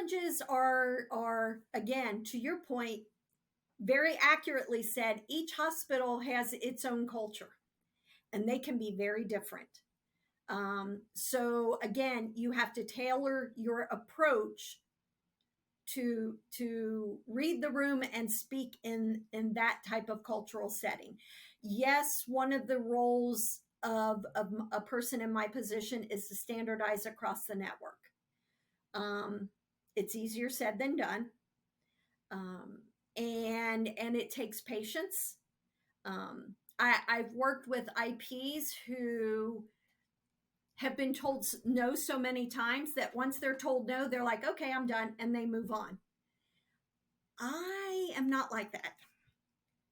challenges are again, to your point, very accurately said, each hospital has its own culture and they can be very different. So again, you have to tailor your approach to read the room and speak in that type of cultural setting. Yes, one of the roles of a person in my position is to standardize across the network. It's easier said than done. And it takes patience. I've worked with IPs who have been told no so many times that once they're told no, they're like, okay, I'm done, and they move on. I am not like that.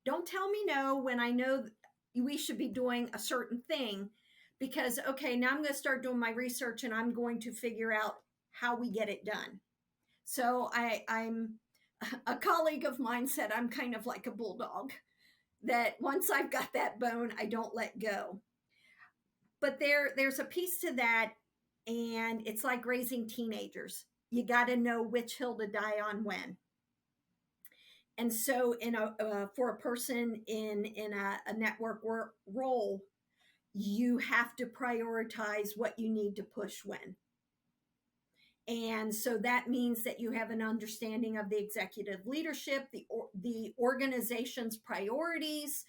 Don't tell me no when I know we should be doing a certain thing, because, okay, now I'm going to start doing my research and I'm going to figure out how we get it done. So I'm a colleague of mine said I'm kind of like a bulldog, that once I've got that bone, I don't let go. But there's a piece to that, and it's like raising teenagers. You got to know which hill to die on when. And so, for a person in a network role, you have to prioritize what you need to push when. And so that means that you have an understanding of the executive leadership, the organization's priorities,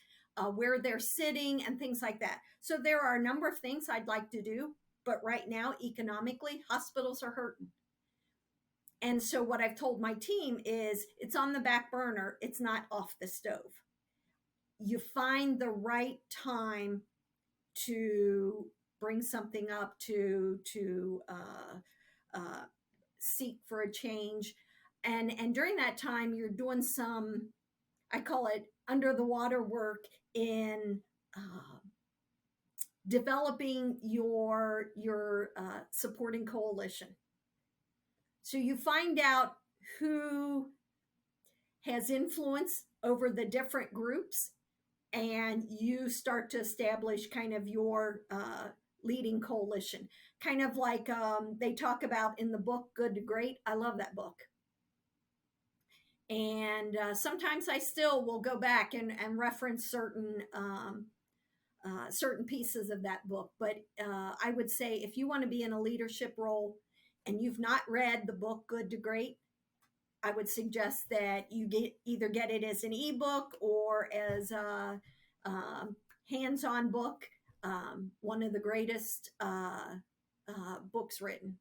where they're sitting, and things like that. So there are a number of things I'd like to do, but right now, economically, hospitals are hurting. And so what I've told my team is it's on the back burner. It's not off the stove. You find the right time to bring something up, to seek for a change. And during that time, you're doing some, I call it under the water work in developing your supporting coalition. So you find out who has influence over the different groups, and you start to establish kind of your leading coalition. Kind of like they talk about in the book, Good to Great. I love that book. And sometimes I still will go back and reference certain pieces of that book. But I would say if you want to be in a leadership role and you've not read the book Good to Great, I would suggest that you either get it as an ebook or as a hands-on book. One of the greatest books written.